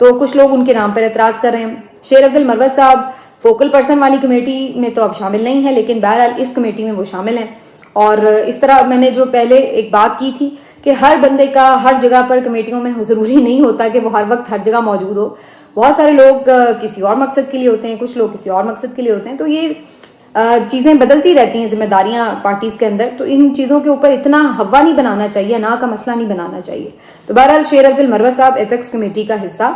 تو کچھ لوگ ان کے نام پر اعتراض کر رہے ہیں. شیر افضل مروت صاحب فوکل پرسن والی کمیٹی میں تو اب شامل نہیں ہیں، لیکن بہرحال اس کمیٹی میں وہ شامل ہیں. اور اس طرح میں نے جو پہلے ایک بات کی تھی کہ ہر بندے کا ہر جگہ پر کمیٹیوں میں ضروری نہیں ہوتا کہ وہ ہر وقت ہر جگہ موجود ہو. بہت سارے لوگ کسی اور مقصد کے لیے ہوتے ہیں، کچھ لوگ کسی اور مقصد کے لیے ہوتے ہیں. تو یہ چیزیں بدلتی رہتی ہیں، ذمہ داریاں پارٹیز کے اندر. تو ان چیزوں کے اوپر اتنا ہوا نہیں بنانا چاہیے، نہ کا مسئلہ نہیں بنانا چاہیے. تو بہرحال شیر افضل مروت صاحب ایپیکس کمیٹی کا حصہ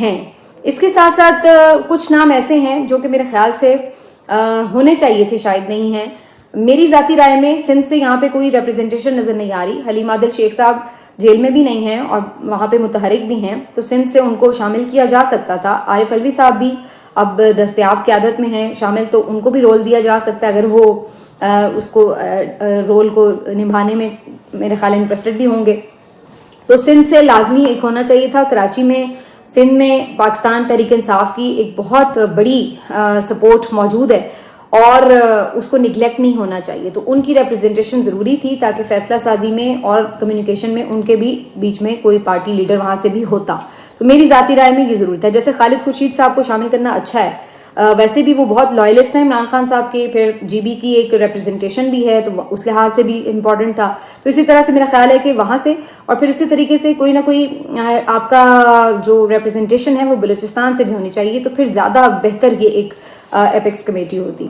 ہیں. اس کے ساتھ ساتھ کچھ نام ایسے ہیں جو کہ میرے خیال سے ہونے چاہیے تھے، شاید نہیں ہیں. میری ذاتی رائے میں سندھ سے یہاں پہ کوئی ریپرزنٹیشن نظر نہیں آ رہی. حلیم عادل شیخ صاحب جیل میں بھی نہیں ہیں اور وہاں پہ متحرک بھی ہیں، تو سندھ سے ان کو شامل کیا جا سکتا تھا. عارف علوی صاحب بھی اب دستیاب قیادت میں ہیں شامل، تو ان کو بھی رول دیا جا سکتا ہے اگر وہ اس کو رول کو نبھانے میں میرے خیال انٹرسٹڈ بھی ہوں گے. تو سندھ سے لازمی ایک ہونا چاہیے تھا. کراچی میں سندھ میں پاکستان تحریک انصاف کی ایک بہت بڑی سپورٹ موجود ہے اور اس کو نگلیکٹ نہیں ہونا چاہیے. تو ان کی ریپرزنٹیشن ضروری تھی تاکہ فیصلہ سازی میں اور کمیونیکیشن میں ان کے بھی بیچ میں کوئی پارٹی لیڈر وہاں سے بھی ہوتا. تو میری ذاتی رائے میں یہ ضرورت ہے. جیسے خالد خورشید صاحب کو شامل کرنا اچھا ہے، ویسے بھی وہ بہت لائلسٹ ہیں عمران خان صاحب کے. پھر جی بی کی ایک ریپرزنٹیشن بھی ہے، تو اس لحاظ سے بھی امپورٹنٹ تھا. تو اسی طرح سے میرا خیال ہے کہ وہاں سے، اور پھر اسی طریقے سے کوئی نہ کوئی آپ کا جو ریپرزنٹیشن ہے وہ بلوچستان سے بھی ہونی چاہیے. تو پھر زیادہ بہتر یہ ایک ایپیکس کمیٹی ہوتی.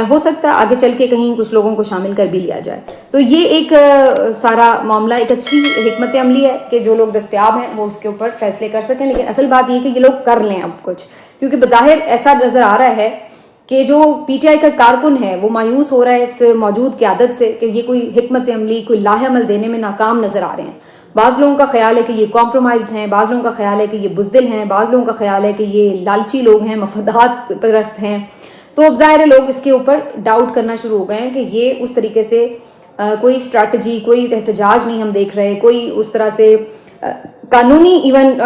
ہو سکتا ہے آگے چل کے کہیں کچھ لوگوں کو شامل کر بھی لیا جائے. تو یہ ایک سارا معاملہ ایک اچھی حکمت عملی ہے کہ جو لوگ دستیاب ہیں وہ اس کے اوپر فیصلے کر سکیں. لیکن اصل بات یہ کہ یہ لوگ کر لیں اب کچھ، کیونکہ بظاہر ایسا نظر آ رہا ہے کہ جو پی ٹی آئی کا کارکن ہے وہ مایوس ہو رہا ہے اس موجود قیادت سے کہ یہ کوئی حکمت عملی، کوئی لاہ عمل دینے میں ناکام نظر آ رہے ہیں. بعض لوگوں کا خیال ہے کہ یہ کمپرومائزڈ ہیں، بعض لوگوں کا خیال ہے کہ یہ بزدل ہیں، بعض لوگوں کا خیال ہے کہ یہ لالچی لوگ ہیں، مفادات پرست ہیں. تو اب ظاہر ہے لوگ اس کے اوپر ڈاؤٹ کرنا شروع ہو گئے ہیں کہ یہ اس طریقے سے کوئی اسٹریٹجی، کوئی احتجاج نہیں ہم دیکھ رہے، کوئی اس طرح سے قانونی ایون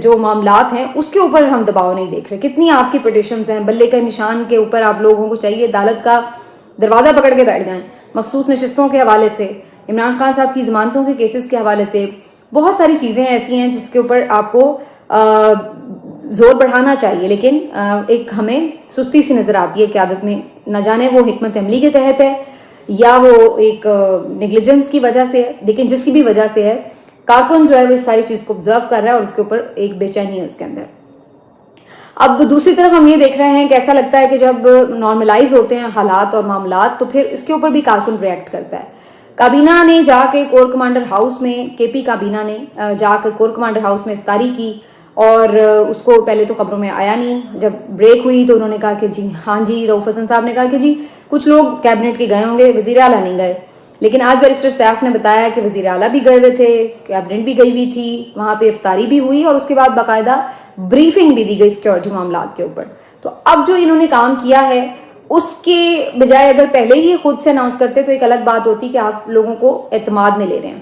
جو معاملات ہیں اس کے اوپر ہم دباؤ نہیں دیکھ رہے. کتنی آپ کی پٹیشنز ہیں، بلے کا نشان کے اوپر آپ لوگوں کو چاہیے عدالت کا دروازہ پکڑ کے بیٹھ جائیں. مخصوص نشستوں کے حوالے سے، عمران خان صاحب کی ضمانتوں کے کیسز کے حوالے سے بہت ساری چیزیں ایسی ہیں جس کے اوپر آپ کو زور بڑھانا چاہیے. لیکن ایک ہمیں سستی سی نظر آتی ہے قیادت میں، نہ جانے وہ حکمت عملی کے تحت ہے یا وہ ایک نیگلیجنس کی وجہ سے ہے. لیکن جس کی بھی وجہ سے ہے، کارکن جو ہے وہ اس ساری چیز کو آبزرو کر رہا ہے اور اس کے اوپر ایک بے چینی ہے اس کے اندر. اب دوسری طرف ہم یہ دیکھ رہے ہیں کہ ایسا لگتا ہے کہ جب نارملائز ہوتے ہیں حالات اور معاملات تو پھر اس کے اوپر بھی کارکن ریئیکٹ کرتا ہے. کابینہ نے جا کے کور کمانڈر ہاؤس میں، کے پی کابینہ نے جا کر کور کمانڈر ہاؤس میں افطاری کی اور اس کو پہلے تو خبروں میں آیا نہیں. جب بریک ہوئی تو انہوں نے کہا کہ جی ہاں جی، رؤف حسن صاحب نے کہا کہ جی کچھ لوگ کیبنٹ کے گئے ہوں گے، وزیر اعلیٰ نہیں گئے. لیکن آج بیرسٹر سیف نے بتایا کہ وزیر اعلیٰ بھی گئے ہوئے تھے، کیبنٹ بھی گئی ہوئی تھی، وہاں پہ افطاری بھی ہوئی اور اس کے بعد باقاعدہ بریفنگ بھی دی گئی سیکیورٹی معاملات کے اوپر. تو اب جو انہوں نے کام کیا ہے اس کے بجائے اگر پہلے ہی خود سے اناؤنس کرتے تو ایک الگ بات ہوتی کہ آپ لوگوں کو اعتماد میں لے رہے ہیں.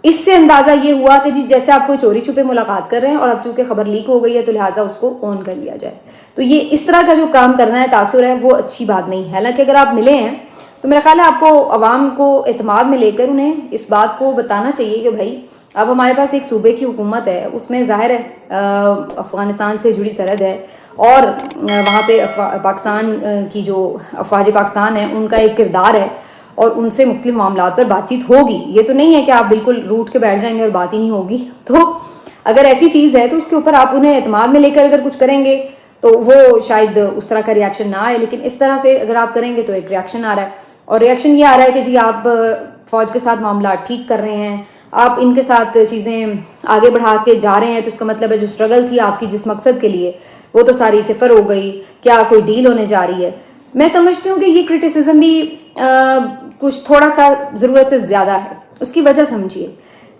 اس سے اندازہ یہ ہوا کہ جی جیسے آپ کوئی چوری چھپے ملاقات کر رہے ہیں اور اب چونکہ خبر لیک ہو گئی ہے تو لہٰذا اس کو اون کر لیا جائے. تو یہ اس طرح کا جو کام کرنا ہے، تاثر ہے، وہ اچھی بات نہیں ہے. حالانکہ اگر آپ ملے ہیں تو میرا خیال ہے آپ کو عوام کو اعتماد میں لے کر انہیں اس بات کو بتانا چاہیے کہ بھائی اب ہمارے پاس ایک صوبے کی حکومت ہے، اس میں ظاہر ہے افغانستان سے جڑی سرحد ہے اور وہاں پہ پاکستان کی جو افواج پاکستان ہیں ان کا ایک کردار ہے اور ان سے مختلف معاملات پر بات چیت ہوگی. یہ تو نہیں ہے کہ آپ بالکل روٹ کے بیٹھ جائیں گے اور بات ہی نہیں ہوگی. تو اگر ایسی چیز ہے تو اس کے اوپر آپ انہیں اعتماد میں لے کر اگر کچھ کریں گے تو وہ شاید اس طرح کا ریاکشن نہ آئے. لیکن اس طرح سے اگر آپ کریں گے تو ایک ریاکشن آ رہا ہے اور ریاکشن یہ آ رہا ہے کہ جی آپ فوج کے ساتھ معاملات ٹھیک کر رہے ہیں، آپ ان کے ساتھ چیزیں آگے بڑھا کے جا رہے ہیں. تو اس کا مطلب ہے جو اسٹرگل تھی آپ کی جس مقصد کے لیے وہ تو ساری صفر ہو گئی. کیا کوئی ڈیل ہونے جا رہی ہے؟ میں سمجھتی ہوں کہ یہ کرٹیسزم بھی کچھ تھوڑا سا ضرورت سے زیادہ ہے. اس کی وجہ سمجھیے،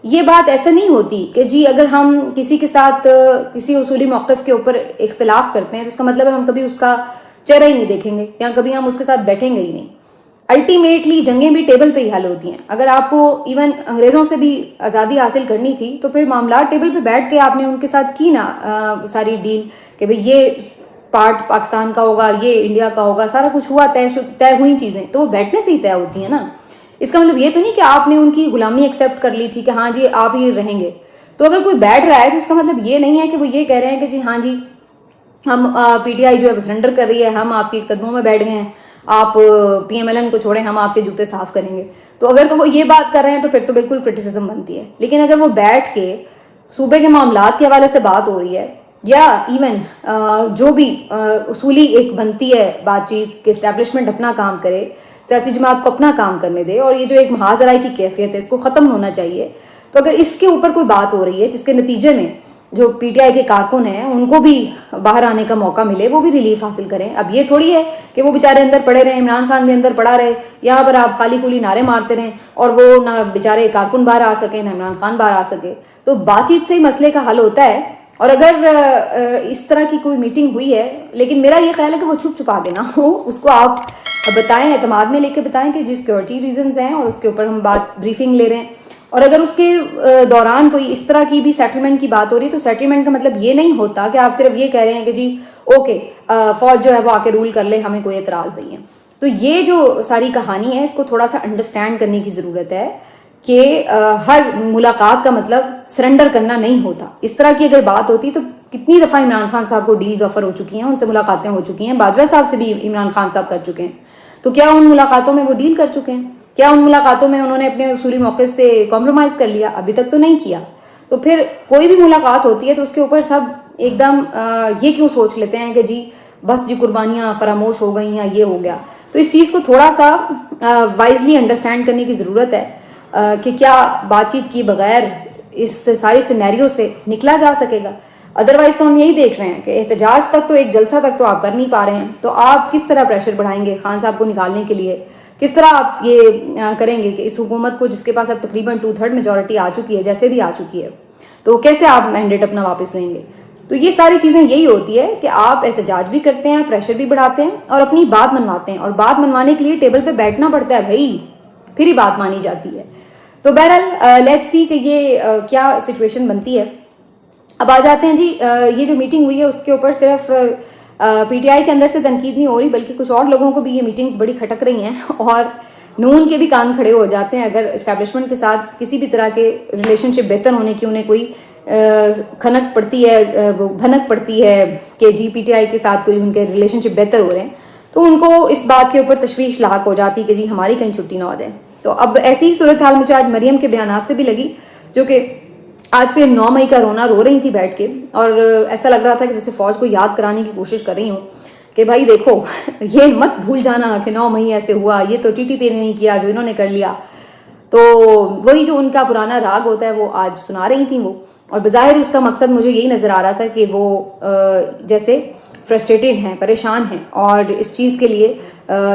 یہ بات ایسا نہیں ہوتی کہ جی اگر ہم کسی کے ساتھ کسی اصولی موقف کے اوپر اختلاف کرتے ہیں تو اس کا مطلب ہے ہم کبھی اس کا چہرہ ہی نہیں دیکھیں گے یا کبھی ہم اس کے ساتھ بیٹھیں گے ہی نہیں. الٹیمیٹلی جنگیں بھی ٹیبل پہ ہی حل ہوتی ہیں. اگر آپ کو ایون انگریزوں سے بھی آزادی حاصل کرنی تھی تو پھر معاملات ٹیبل پہ بیٹھ کے آپ نے ان کے ساتھ کی نا ساری ڈیل کہ بھئی یہ پارٹ پاکستان کا ہوگا، یہ انڈیا کا ہوگا، سارا کچھ ہوا، طے ہوئی چیزیں تو وہ بیٹھنے سے ہی طے ہوتی ہیں نا. اس کا مطلب یہ تو نہیں کہ آپ نے ان کی غلامی ایکسیپٹ کر لی تھی کہ ہاں جی آپ ہی رہیں گے. تو اگر کوئی بیٹھ رہا ہے تو اس کا مطلب یہ نہیں ہے کہ وہ یہ کہہ رہے ہیں کہ جی ہاں جی ہم پی ٹی آئی جو ہے وہ سرنڈر کر رہی ہے, ہم آپ کے قدموں میں بیٹھ گئے ہیں, آپ پی ایم ایل این کو چھوڑیں, ہم آپ کے جوتے صاف کریں گے. تو اگر تو وہ یہ بات کر رہے ہیں تو پھر تو بالکل کرٹیسزم بنتی ہے. لیکن اگر وہ بیٹھ کے صوبے کے معاملات کے حوالے سے بات ہو رہی ہے, یا ایون جو بھی اصولی ایک بنتی ہے بات چیت کہ اسٹیبلشمنٹ اپنا کام کرے, سیاسی جماعت کو اپنا کام کرنے دے, اور یہ جو ایک محاذ رائے کی کیفیت ہے اس کو ختم ہونا چاہیے. تو اگر اس کے اوپر کوئی بات ہو رہی ہے جس کے نتیجے میں جو پی ٹی آئی کے کارکن ہیں ان کو بھی باہر آنے کا موقع ملے, وہ بھی ریلیف حاصل کریں. اب یہ تھوڑی ہے کہ وہ بیچارے اندر پڑے رہیں, عمران خان بھی اندر پڑا رہے, یہاں پر آپ خالی خولی نعرے مارتے رہیں اور وہ نہ بیچارے کارکن باہر آ سکے نہ عمران خان باہر آ سکے. تو بات چیت سے ہی مسئلے کا حل ہوتا ہے. اور اگر اس طرح کی کوئی میٹنگ ہوئی ہے, لیکن میرا یہ خیال ہے کہ وہ چھپ چھپا کے نہ ہو, اس کو آپ بتائیں, اعتماد میں لے کے بتائیں کہ جی سیکورٹی ریزنز ہیں اور اس کے اوپر ہم بات بریفنگ لے رہے ہیں. اور اگر اس کے دوران کوئی اس طرح کی بھی سیٹلمنٹ کی بات ہو رہی ہے تو سیٹلمنٹ کا مطلب یہ نہیں ہوتا کہ آپ صرف یہ کہہ رہے ہیں کہ جی اوکے فوج جو ہے وہ آ کے رول کر لے, ہمیں کوئی اعتراض نہیں ہے. تو یہ جو ساری کہانی ہے اس کو تھوڑا سا انڈرسٹینڈ کرنے کی ضرورت ہے کہ ہر ملاقات کا مطلب سرنڈر کرنا نہیں ہوتا. اس طرح کی اگر بات ہوتی تو کتنی دفعہ عمران خان صاحب کو ڈیلز آفر ہو چکی ہیں, ان سے ملاقاتیں ہو چکی ہیں, باجوہ صاحب سے بھی عمران خان صاحب کر چکے ہیں. تو کیا ان ملاقاتوں میں وہ ڈیل کر چکے ہیں؟ کیا ان ملاقاتوں میں انہوں نے اپنے اصولی موقف سے کمپرومائز کر لیا؟ ابھی تک تو نہیں کیا. تو پھر کوئی بھی ملاقات ہوتی ہے تو اس کے اوپر سب ایک دم یہ کیوں سوچ لیتے ہیں کہ جی بس جی قربانیاں فراموش ہو گئی ہیں, یہ ہو گیا. تو اس چیز کو تھوڑا سا وائزلی انڈرسٹینڈ کرنے کی ضرورت ہے کہ کیا بات چیت کی بغیر اس ساری سینیریو سے نکلا جا سکے گا. ادروائز تو ہم یہی دیکھ رہے ہیں کہ احتجاج تک تو ایک جلسہ تک تو آپ کر نہیں پا رہے ہیں. تو آپ کس طرح پریشر بڑھائیں گے خان صاحب کو نکالنے کے لیے؟ کس طرح آپ یہ کریں گے کہ اس حکومت کو جس کے پاس اب تقریباً 2/3 میجورٹی آ چکی ہے, جیسے بھی آ چکی ہے, تو کیسے آپ مینڈیٹ اپنا واپس لیں گے؟ تو یہ ساری چیزیں یہی ہوتی ہے کہ آپ احتجاج بھی کرتے ہیں, پریشر بھی بڑھاتے ہیں اور اپنی بات منواتے ہیں. اور بات منوانے کے لیے ٹیبل پہ بیٹھنا پڑتا ہے بھائی, پھر ہی بات مانی جاتی ہے. تو بہرحال لیٹس سی کہ یہ کیا سچویشن بنتی ہے. اب آ جاتے ہیں جی یہ جو میٹنگ ہوئی ہے اس کے اوپر صرف پی ٹی آئی کے اندر سے تنقید نہیں ہو رہی, بلکہ کچھ اور لوگوں کو بھی یہ میٹنگز بڑی کھٹک رہی ہیں, اور نون کے بھی کان کھڑے ہو جاتے ہیں اگر اسٹیبلشمنٹ کے ساتھ کسی بھی طرح کے ریلیشن شپ بہتر ہونے کی انہیں کوئی کھنک پڑتی ہے, وہ بھنک پڑتی ہے کہ جی پی ٹی آئی کے ساتھ کوئی ان کے ریلیشن شپ بہتر ہو رہے ہیں, تو ان کو اس بات کے اوپر تشویش لاحق ہو جاتی کہ جی ہماری کہیں چھٹی نہ ہو جائے. تو اب ایسی ہی صورتحال مجھے آج مریم کے بیانات سے بھی لگی, جو کہ آج پہ 9 مئی کا رونا رو رہی تھی بیٹھ کے, اور ایسا لگ رہا تھا کہ جیسے فوج کو یاد کرانے کی کوشش کر رہی ہوں کہ بھائی دیکھو یہ مت بھول جانا کہ 9 مئی ایسے ہوا, یہ تو ٹی ٹی پی نے نہیں کیا جو انہوں نے کر لیا. تو وہی جو ان کا پرانا راگ ہوتا ہے وہ آج سنا رہی تھیں وہ, اور بظاہر اس کا مقصد مجھے یہی نظر آ رہا تھا کہ وہ جیسے فرسٹریٹڈ ہیں, پریشان ہیں, اور اس چیز کے لیے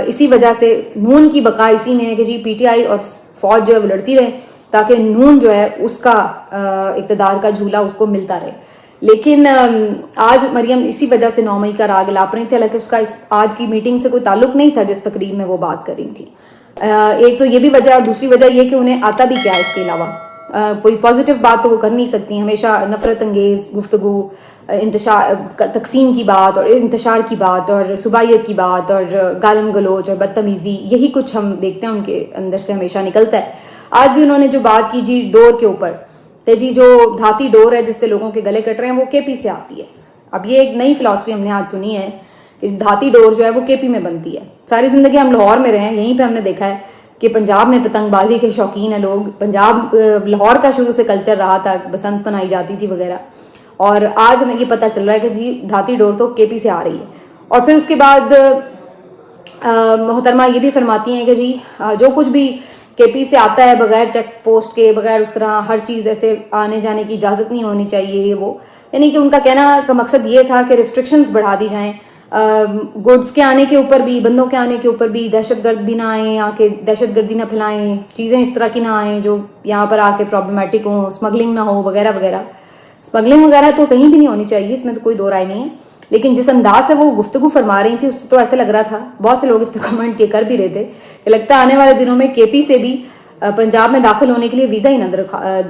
اسی وجہ سے نون کی بقا اسی میں ہے کہ جی پی ٹی آئی اور فوج جو ہے وہ لڑتی رہے تاکہ نون جو ہے اس کا اقتدار کا جھولا اس کو ملتا رہے. لیکن آج مریم اسی وجہ سے 9 مئی کا راگ لاپ رہی تھی, حالانکہ اس کا آج کی میٹنگ سے کوئی تعلق نہیں تھا جس تقریب میں وہ بات کر رہی تھی. ایک تو یہ بھی وجہ, اور دوسری وجہ یہ کہ انہیں آتا بھی کیا اس کے علاوہ کوئی پازیٹیو بات تو وہ کر نہیں سکتی. ہمیشہ نفرت انگیز گفتگو, انتشار تقسیم کی بات اور انتشار کی بات اور صوبائیت کی بات اور گالم گلوچ اور بدتمیزی, یہی کچھ ہم دیکھتے ہیں ان کے اندر سے ہمیشہ نکلتا ہے. آج بھی انہوں نے جو بات کی جی ڈور کے اوپر, کہ جی جو دھاتی ڈور ہے جس سے لوگوں کے گلے کٹ رہے ہیں وہ کے پی سے آتی ہے. اب یہ ایک نئی فلاسفی ہم نے آج سنی ہے کہ دھاتی ڈور جو ہے وہ کے پی میں بنتی ہے. ساری زندگی ہم لاہور میں رہے ہیں, یہیں پہ ہم نے دیکھا ہے کہ پنجاب میں پتنگ بازی کے شوقین ہیں لوگ. پنجاب لاہور کا شروع سے کلچر رہا تھا, بسنت منائی جاتی تھی وغیرہ, اور آج ہمیں یہ پتہ چل رہا ہے کہ جی دھاتی ڈور تو کے پی سے آ رہی ہے. اور پھر اس کے بعد محترمہ یہ بھی فرماتی ہیں کہ جی جو کچھ بھی کے پی سے آتا ہے بغیر چیک پوسٹ کے, بغیر اس طرح ہر چیز ایسے آنے جانے کی اجازت نہیں ہونی چاہیے, یہ وہ, یعنی کہ ان کا کہنا کا مقصد یہ تھا کہ ریسٹرکشنز بڑھا دی جائیں, گڈس کے آنے کے اوپر بھی, بندوں کے آنے کے اوپر بھی, دہشت گرد بھی نہ آئیں, آ کے دہشت گردی نہ پھیلائیں, چیزیں اس طرح کی نہ آئیں جو یہاں پر آ کے پرابلمٹک ہوں, اسمگلنگ نہ ہو وغیرہ وغیرہ. اسمگلنگ وغیرہ تو کہیں بھی نہیں ہونی چاہیے, اس میں تو کوئی دو رائے نہیں ہے, لیکن جس انداز سے وہ گفتگو فرما رہی تھی اس سے تو ایسے لگ رہا تھا, بہت سے لوگ اس پہ کمنٹ کر بھی رہے تھے کہ لگتا ہے آنے والے دنوں میں کے پی سے بھی پنجاب میں داخل ہونے کے لیے ویزا ہی نہ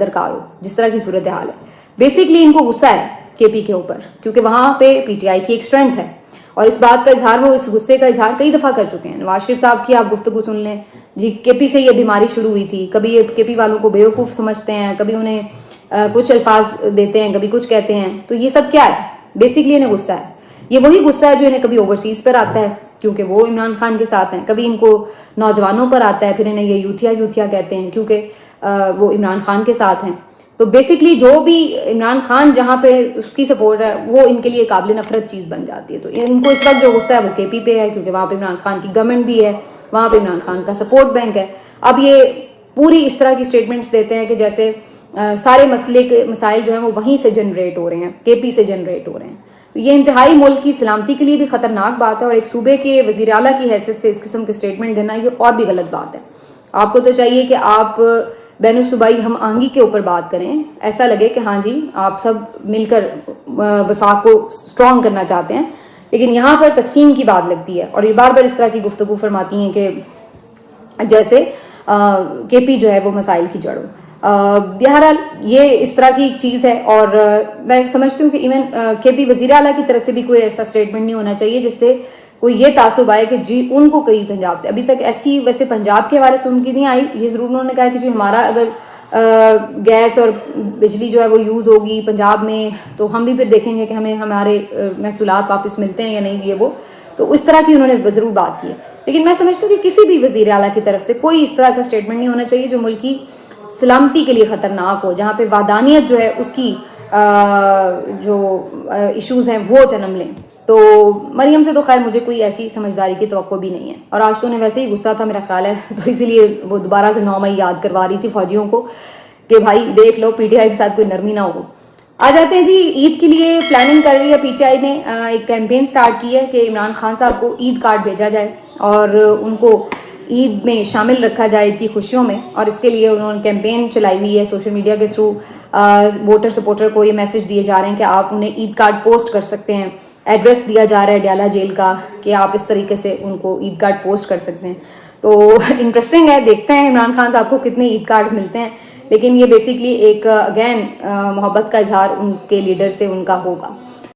درکار ہو, جس طرح کی صورتحال ہے. بیسکلی ان کو غصہ ہے کے پی کے اوپر, کیونکہ وہاں پہ پی ٹی آئی کی ایک اسٹرینتھ ہے, اور اس بات کا اظہار, وہ اس غصے کا اظہار کئی دفعہ کر چکے ہیں. نواز شریف صاحب کی آپ گفتگو سن لیں, جی کے پی سے یہ بیماری شروع ہوئی تھی, کبھی یہ کے پی والوں کو بیوقوف سمجھتے ہیں, کبھی انہیں کچھ الفاظ دیتے ہیں, کبھی کچھ کہتے ہیں. تو یہ سب کیا ہے؟ بیسکلی انہیں غصہ ہے. یہ وہی غصہ ہے جو انہیں کبھی اوورسیز پر آتا ہے کیونکہ وہ عمران خان کے ساتھ ہیں, کبھی ان کو نوجوانوں پر آتا ہے, پھر انہیں یہ یوتھیا کہتے ہیں کیونکہ وہ عمران خان کے ساتھ ہیں. تو بیسکلی جو بھی عمران خان جہاں پہ اس کی سپورٹ ہے وہ ان کے لیے قابل نفرت چیز بن جاتی ہے. تو ان کو اس وقت جو غصہ ہے وہ کے پی پہ ہے کیونکہ وہاں پہ عمران خان کی گورنمنٹ بھی ہے, وہاں پہ عمران خان کا سپورٹ بینک ہے. اب یہ پوری اس طرح کی اسٹیٹمنٹس دیتے ہیں کہ جیسے سارے مسائل جو ہیں وہ وہیں سے جنریٹ ہو رہے ہیں, کے پی سے جنریٹ ہو رہے ہیں. تو یہ انتہائی ملک کی سلامتی کے لیے بھی خطرناک بات ہے, اور ایک صوبے کے وزیر اعلیٰ کی حیثیت سے اس قسم کے اسٹیٹمنٹ دینا یہ اور بھی غلط بات ہے. آپ کو تو چاہیے کہ آپ بین الصوبائی ہم آہنگی کے اوپر بات کریں, ایسا لگے کہ ہاں جی آپ سب مل کر وفاق کو اسٹرانگ کرنا چاہتے ہیں, لیکن یہاں پر تقسیم کی بات لگتی ہے. اور یہ بار بار اس طرح کی گفتگو فرماتی ہیں کہ جیسے کے پی جو ہے وہ مسائل کی جڑ ہو. بہرحال یہ اس طرح کی ایک چیز ہے, اور میں سمجھتی ہوں کہ ایون کے پی وزیر اعلیٰ کی طرف سے بھی کوئی ایسا اسٹیٹمنٹ نہیں ہونا چاہیے جس سے کوئی یہ تعصب آئے کہ جی ان کو کئی پنجاب سے, ابھی تک ایسی ویسے پنجاب کے حوالے سے ان کی نہیں آئی. یہ ضرور انہوں نے کہا کہ جی ہمارا اگر گیس اور بجلی جو ہے وہ یوز ہوگی پنجاب میں تو ہم بھی پھر دیکھیں گے کہ ہمیں ہمارے محصولات واپس ملتے ہیں یا نہیں, یہ وہ. تو اس طرح کی انہوں نے ضرور بات کی ہے. لیکن میں سمجھتی ہوں کہ کسی بھی وزیر اعلیٰ کی طرف سے کوئی اس طرح کا اسٹیٹمنٹ نہیں ہونا چاہیے جو ملک کی سلامتی کے لیے خطرناک ہو, جہاں پہ وحدانیت جو ہے اس کی جو ایشوز ہیں وہ جنم لیں. تو مریم سے تو خیر مجھے کوئی ایسی سمجھداری کی توقع بھی نہیں ہے, اور آج تو انہیں ویسے ہی غصہ تھا میرا خیال ہے, تو اسی لیے وہ دوبارہ سے 9 مئی یاد کروا رہی تھی فوجیوں کو کہ بھائی دیکھ لو پی ٹی آئی کے ساتھ کوئی نرمی نہ ہو. آ جاتے ہیں جی عید کے لیے پلاننگ کر رہی ہے پی ٹی آئی نے, ایک کیمپین سٹارٹ کی ہے کہ عمران خان صاحب کو عید کارڈ بھیجا جائے اور ان کو عید میں شامل رکھا جائے عید کی خوشیوں میں. اور اس کے لیے انہوں نے کیمپین چلائی ہوئی ہے سوشل میڈیا کے تھرو. ووٹر سپورٹر کو یہ میسج دیے جا رہے ہیں کہ آپ انہیں عید کارڈ پوسٹ کر سکتے ہیں. ایڈریس دیا جا رہا ہے ڈیالہ جیل کا کہ آپ اس طریقے سے ان کو عید کارڈ پوسٹ کر سکتے ہیں. تو انٹرسٹنگ ہے, دیکھتے ہیں عمران خان صاحب کو کتنے عید کارڈز ملتے ہیں. لیکن یہ بیسکلی ایک اگین محبت کا اظہار ان کے لیڈر سے ان کا ہوگا.